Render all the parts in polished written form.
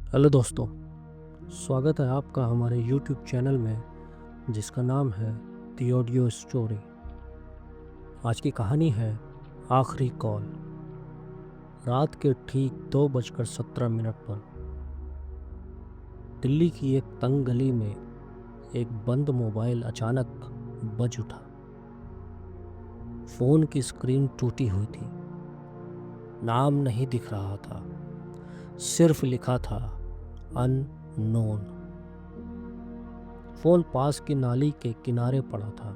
Hello दोस्तों, स्वागत है आपका हमारे YouTube चैनल में जिसका नाम है दी ऑडियो स्टोरी। आज की कहानी है आखिरी कॉल। रात के ठीक 2:17 पर दिल्ली की एक तंग गली में एक बंद मोबाइल अचानक बज उठा। फ़ोन की स्क्रीन टूटी हुई थी। नाम नहीं दिख रहा था, सिर्फ लिखा था अननोन। फ़ोन पास की नाली के किनारे पड़ा था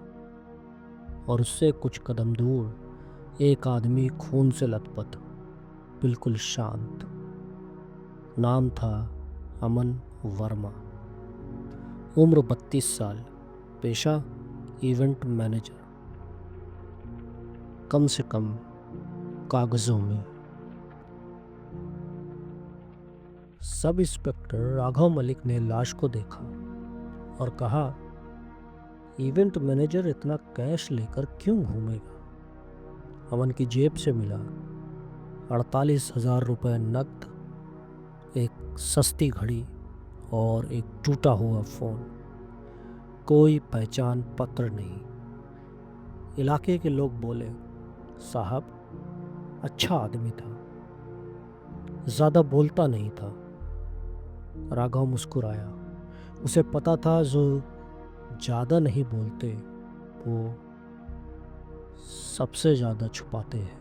और उससे कुछ कदम दूर एक आदमी खून से लथपथ, बिल्कुल शांत। नाम था अमन वर्मा। उम्र 32 साल। पेशा इवेंट मैनेजर। कम से कम कागजों में। सब इंस्पेक्टर राघव मलिक ने लाश को देखा और कहा, इवेंट मैनेजर इतना कैश लेकर क्यों घूमेगा? अमन की जेब से मिला 48,000 रुपये नकद, एक सस्ती घड़ी और एक टूटा हुआ फ़ोन। कोई पहचान पत्र नहीं। इलाके के लोग बोले, साहब अच्छा आदमी था, ज़्यादा बोलता नहीं था। राघव मुस्कुराया। उसे पता था जो ज़्यादा नहीं बोलते वो सबसे ज़्यादा छुपाते हैं।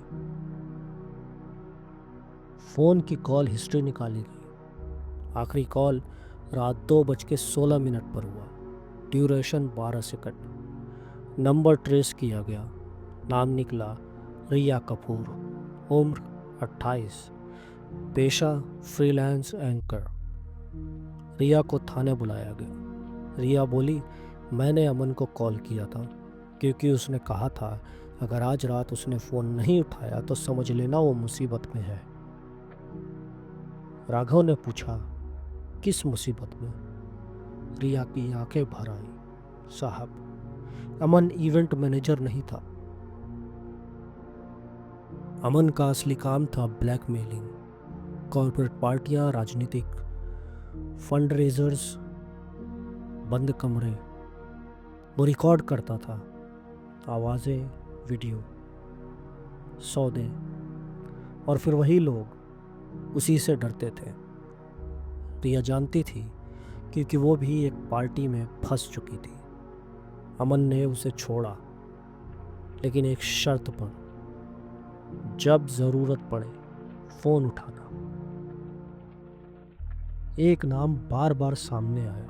फ़ोन की कॉल हिस्ट्री निकाली गई। आखिरी कॉल रात 2:16 पर हुआ। Duration 12 second. नंबर ट्रेस किया गया। नाम निकला रिया कपूर। उम्र 28। पेशा फ्रीलांस एंकर। रिया को थाने बुलाया गया। रिया बोली, मैंने अमन को कॉल किया था क्योंकि उसने कहा था अगर आज रात उसने फ़ोन नहीं उठाया तो समझ लेना वो मुसीबत में है। राघव ने पूछा, किस मुसीबत में? रिया की आंखें भर आई। साहब, अमन इवेंट मैनेजर नहीं था। अमन का असली काम था ब्लैकमेलिंग। कॉर्पोरेट पार्टियां, राजनीतिक फंड रेजर्स, बंद कमरे। वो रिकॉर्ड करता था, आवाज़ें, वीडियो, सौदे। और फिर वही लोग उसी से डरते थे। रिया जानती थी क्योंकि वो भी एक पार्टी में फंस चुकी थी। अमन ने उसे छोड़ा, लेकिन एक शर्त पर, जब ज़रूरत पड़े फ़ोन उठाना। एक नाम बार बार सामने आया,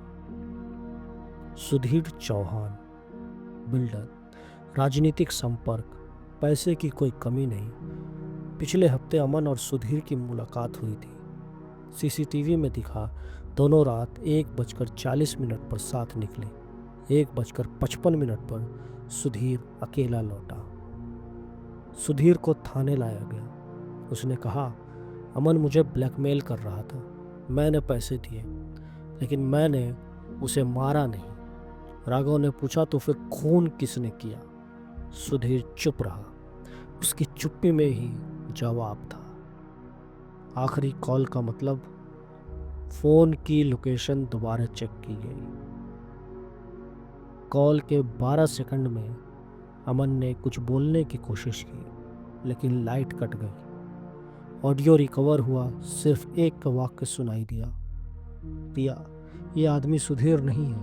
सुधीर चौहान। बिल्डर, राजनीतिक संपर्क, पैसे की कोई कमी नहीं। पिछले हफ्ते अमन और सुधीर की मुलाकात हुई थी। सीसीटीवी में दिखा दोनों रात 1:40 पर साथ निकले। 1:55 पर सुधीर अकेला लौटा। सुधीर को थाने लाया गया। उसने कहा, अमन मुझे ब्लैकमेल कर रहा था। मैंने पैसे दिए, लेकिन मैंने उसे मारा नहीं। राघव ने पूछा, तो फिर खून किसने किया? सुधीर चुप रहा। उसकी चुप्पी में ही जवाब था। आखिरी कॉल का मतलब, फ़ोन की लोकेशन दोबारा चेक की गई। कॉल के 12 सेकंड में अमन ने कुछ बोलने की कोशिश की, लेकिन लाइट कट गई। ऑडियो रिकवर हुआ, सिर्फ एक वाक्य सुनाई दिया, रिया, ये आदमी सुधीर नहीं है।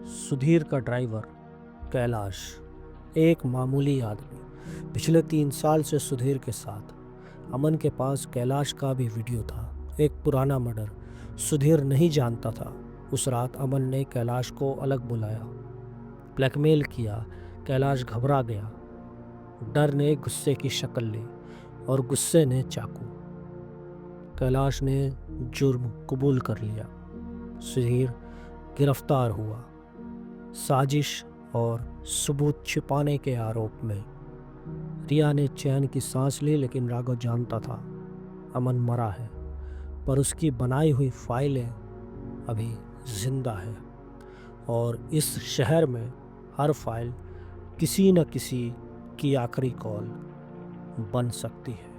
सुधीर का ड्राइवर कैलाश, एक मामूली आदमी, पिछले 3 साल से सुधीर के साथ। अमन के पास कैलाश का भी वीडियो था, एक पुराना मर्डर। सुधीर नहीं जानता था उस रात अमन ने कैलाश को अलग बुलाया, ब्लैकमेल किया। कैलाश घबरा गया। डर ने गुस्से की शक्ल ली और गुस्से ने चाकू। कैलाश ने जुर्म कबूल कर लिया। सुधीर गिरफ्तार हुआ, साजिश और सबूत छिपाने के आरोप में। रिया ने चैन की सांस ली, लेकिन राघव जानता था अमन मरा है, पर उसकी बनाई हुई फाइलें अभी जिंदा है। और इस शहर में हर फाइल किसी न किसी की आखिरी कॉल बन सकती है।